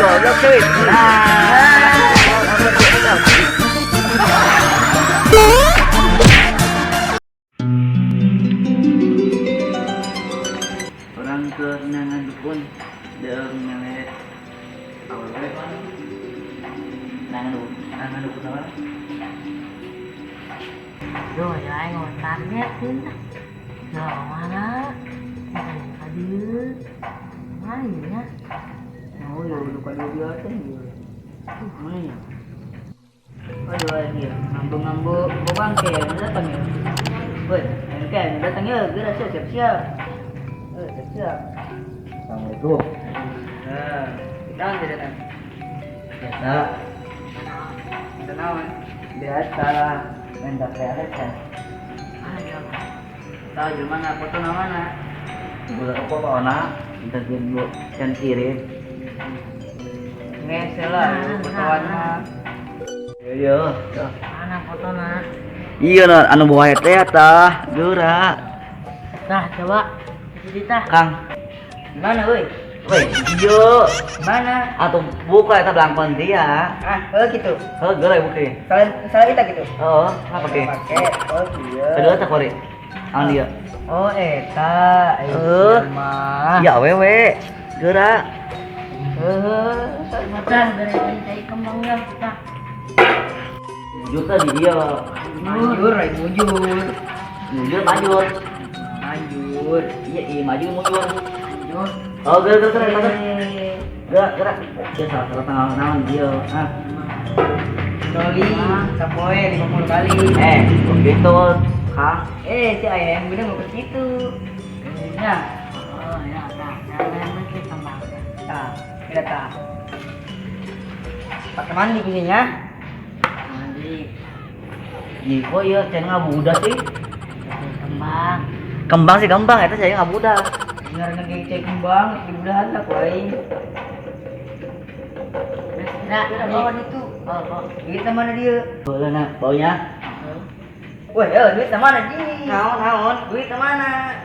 Goblok cuy. Orang ke nangan dukun deung nyalet awalnya nangan dukun apa? Rồi anh ngồi tán nét đến giờ mana hadir mana ya Oh ya luka dia kan mana ya? Aduh lagi ngambung-ngambung bang kayak datang ya. Woi, kayak datangnya gerak siap-siap. Siap. Assalamualaikum. Nah, kita tidak datang. Biasa. Kenalan. Biasa lah. Mendak saya kan. Tahu di mana foto mana? Bulan apa mana? Kita kirim kan kirim. Ngesel lah fotoannya. Iya. Mana fotona? Iya nah, anu bawa teh tah, geura. Tah coba cerita. Kang. Mana euy? Woi, ieu. Mana? Atuh buka eta belangkon dia. Gitu. Geura buka. Salah kita gitu. Apa ge? Pake. Iya. Kedua teh kori. Anu dia. Eta. Mah. Ya wewe. Geura. Mata dari cai kembangnya tah. Juta di dia. Mujur. Mujur. Iya, maju mujur. Oh, gerak. Gerak. Dia salah tengah dia. Noli, sapoe 50 kali. Begitu, Kang. Si ayam bilang mau ke situ. Ya. Oh ya, jangan kita kembang. Kita tak. Pakai mandi gininya. Kok ya saya ngabuda sih? Kembang sih gampang, itu saya ngabuda. Dengar ngecek kembang, dibudahan lah kuaing. Nah, Bawa itu. Duit mana dia? Boleh nak, baunya. Wah, duit mana ji? Naon? Duit mana?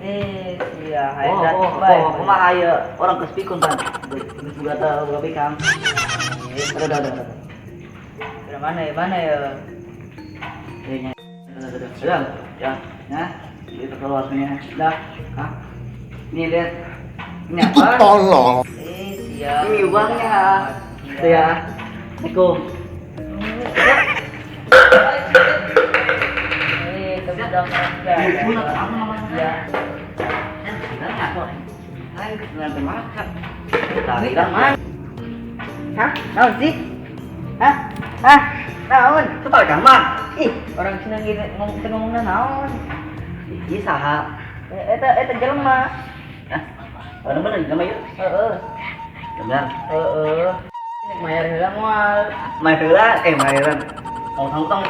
Iya, hayang gratis bae. Kumaha aya orang geus pikun kan. Geus juga teu berapa Kang. Ada. Mana ya? Sedang, ya, kita keluar sini, dah, ini lihat, ini apa? Tolong. Siap. Ini uangnya, itu ya, Assalamualaikum. Kemudian ya, nanti makan, tarik mana? Naon sih? Naon? Kepada gampang. Orang seneng gitu ngomongna naon? Ih, saha? Eta jelema. Bener jelema ieu? Heeh. Bener. Mayar heula moal. Mayaran. Utang.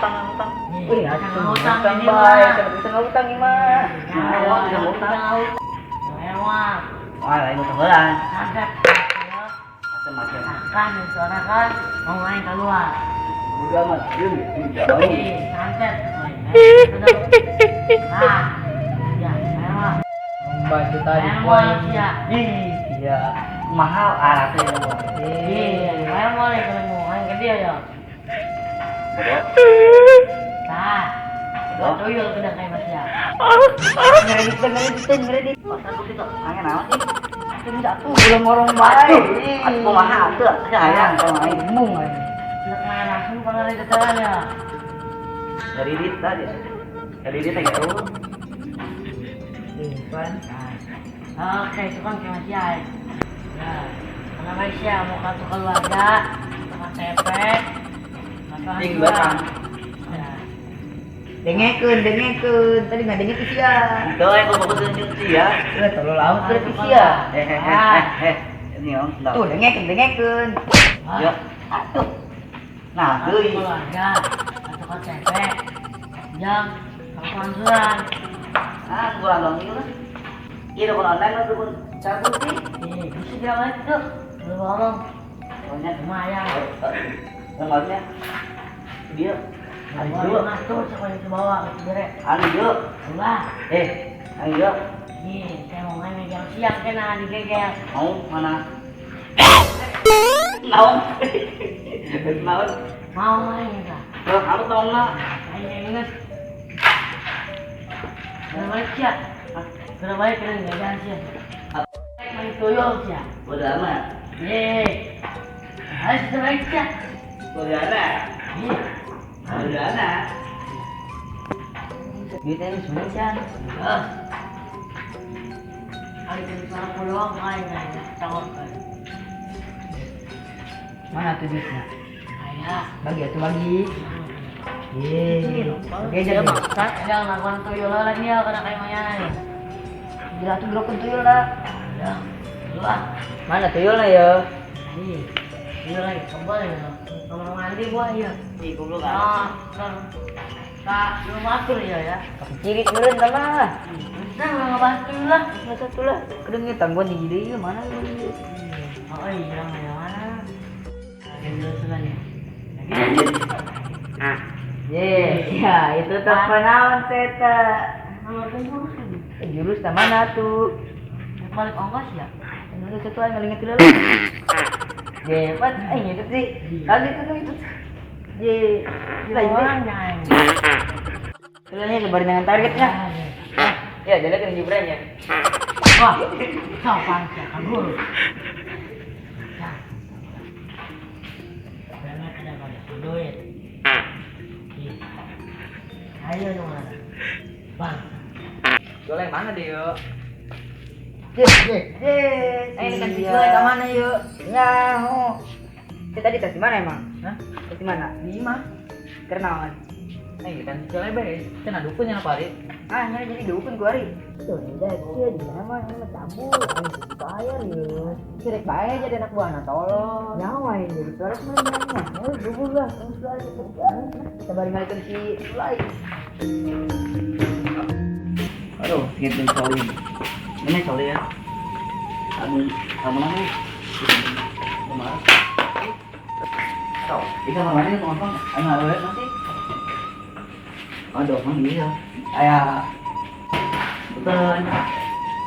Wih, utang bae, bisa ngutang ieu mah. Bisa ngutang. Wah, lain utang heulan. Macam-macam. Kan soalnya kan mau main keluar. Udah mah, Santet. Ya, ayo. Membantu tadi poin. Iya. Mahal alatnya. Ayo mulai kalau mau main gede ya. Nah, tuyul kedang kayak Mas ya. Ngeredit. Pasal begitu, kangen naon sih? Ini satu belum orang baik. Aku mahal tuh, sayang kalau main mung aja. Main langsung kalau ada jalan ya. Dari dit tadi. Dari dit aja tuh. Kan. Oke, itu kan kayak Mas ya. Ya, karena Mas ya mau kartu keluarga, sama TP, Ting batang. Dengekeun. Tadi nggak dengekeun sia. Tuh, aku mau tunjuk sia. Tolong laut ke sia. Ini om, tuh dengekeun. Yuk. Atuh. Nah, deui. Keluarga, kartu KTP, jam, kartu angsuran. Gua dong itu kan. Iya, kalau online mah tuh cabut sih. Bisa jalan itu. Lu ngomong. Banyak Lumayan. Lembarnya. Dia. Anu Ngatur sekolah ke bawah, ke direk. Anu yuk. Ulah. Ayo. Nih, saya mau main megang siang kena digegel. Mau mana? Mau. Mau. Mau main enggak? Aku tahu nggak? Ayo ingat. Udah balik siap. Udah balik kena megang siang. Main tuyul siap. Udah amat. Yeay. Harus sudah balik siap. Udah anak. Iya. Udah anak. Duitnya ini sebenarnya kan. Hari ini suara peluang main takut kan. Mana tuh duitnya? Ayah. Bagi atuh bagi. Yeay. Oke Dia jadi. maksa jangan lakukan tuyul lagi ya kena kayak mana. Gila tuh broken tuyul lah. Ya. Dua. Mana tuyulnya ya? Nih. Tuyul lagi kembali ya. Kamar mandi buah ya. Ih, goblok Kak, belum atur ya. Cirit meureun tah. Nah, nggak bantu lah. Masa tuh lah. Kedengnya tangguan di deui mana lu? Oh iya, yang mana? Ada dulu sebenarnya. Ye, ya itu telepon naon teh teh. Nomor jurus kan? Jurus teh mana tuh? Balik ongkos ya? Ini satu aja ngelinget dulu. Ye, pas itu sih. Kali itu. Ye, Orang jangan. Tulangnya lebarin dengan targetnya. Ya, jadi kan jubrannya. Wah, sopan sih, kabur. Nah, banget ada kalau duit. Ayo dong, bang. Jualan mana deh yuk? Ye. Ini kan jualan ke mana yuk? Nyaho. Tadi tes di mana emang? Hah? Tes di mana? Di mana? Kenalan. Kan jualan beres. Kan ada dukun yang apa hari? Nyari jadi dukun gua hari. Tuh, jadi di mana mah ini cabul. Ini bayar ya. Kirek bayar jadi anak buah anak tolong. Nyawain jadi suara sebenarnya. Oh, dukun lah. Kita bareng kali si Sulai. Aduh, gitu Soli. Ini Soli ya. Kamu mana? Kemana? Kau, di kamar mandi ngomong, anak awet nanti. Aduh, mang iya. Ayah, betul.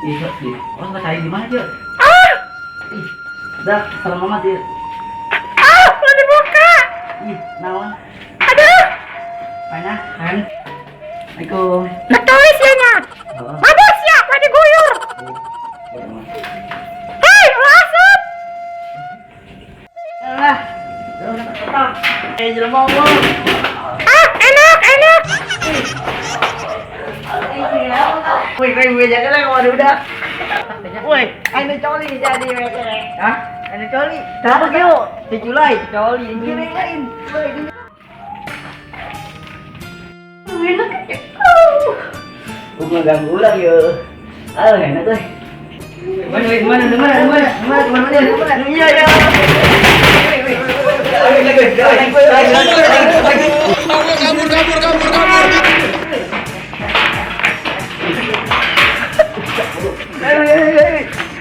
Iya sih. Orang nggak cari di mana aja? Ih, dah, salam mama dia. Mau dibuka. Ih, naon? Aduh, Mana? Kan? Assalamualaikum. tertulis ya nya. Oh. Bagus ya, mau diguyur. Hei, asup. Lah, udah ketang. Jelema Allah. Enak. Wih, gue jaga lah kalau udah. Wih, anu coli jadi weh. Hah? Anu coli. Kenapa kyo? Si Julai, coli. Kira lain. Enak ya. Gua ganggu lah yo. Enak tuh. Mana? Iya.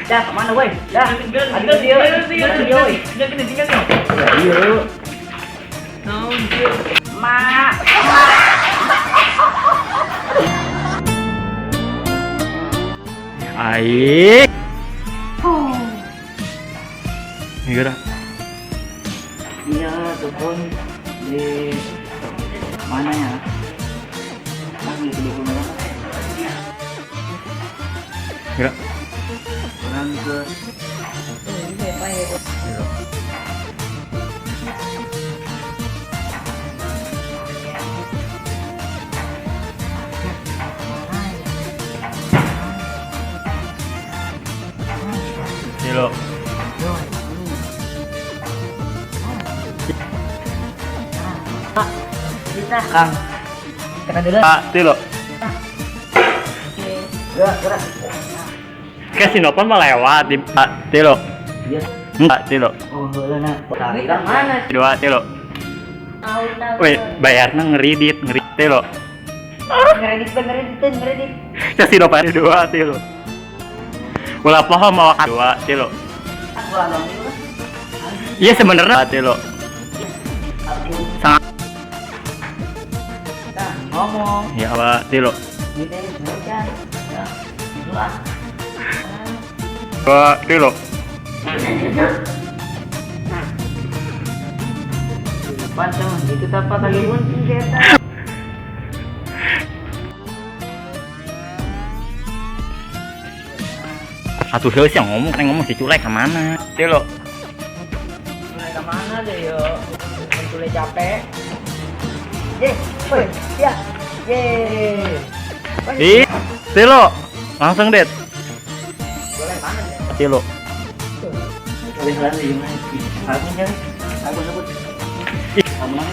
Dah, kemana woi? Dah, ada dia. Woi. Iya. Mak. Aik. Gimana? Iya, telepon di mana ya? Lagi di mana? Gimana? Orang ke Tilo. Bisa. Kang. Kena dulu. Pak Tilo. Gerak. Ke Sinopon mah lewat di Pak Tilo. Iya. Pak Tilo. Oh, boleh Kita mana? Dua Tilo. Tahu. Weh, bayarnya ngeridit Tilo. Ngeredit. Ke Sinopon dua Tilo. Ulah pohon mau dua Tilo. Aku agak dulu. Iya sebenarnya Pak Tilo. Sangat Nah, ngomong. ya Pak Tilo. Ini sebenarnya kan. Dua, tilo. Pantang itu tapak lagi pun kita. Atuh saya sih ngomong si culek kemana? Tilo. Mulai kemana deh yo? Mulai capek. Ye, woi, ya, ye. Di, tilo. Langsung det. Boleh mana deh? Tilo. Boleh jalan di mana? Aku jangan. Aku sebut. Kamu nang.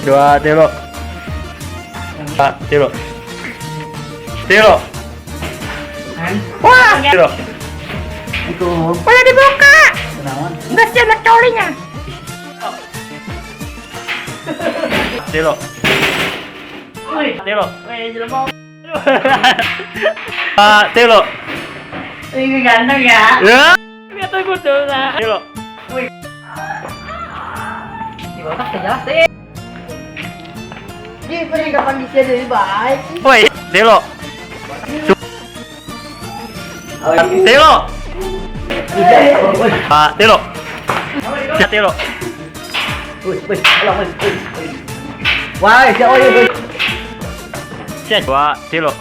Dua, tilo. Empat, tilo. Tilo. Wah, Tilo. Itu boleh dibuka. kenawan. Enggak sih anak colinya. Tilo. Tilo. Weh, jelema. Tilo. Ini ganteng ya. Ya. Lihat aku tuh, nah. Tilo. Di otak jelas deh. Di kapan bisa lebih baik. Woi, tilo. Tilo. Tilo. Ya tilo. Wih, alah, wih. Wah, siapa ini? Dua, tilo.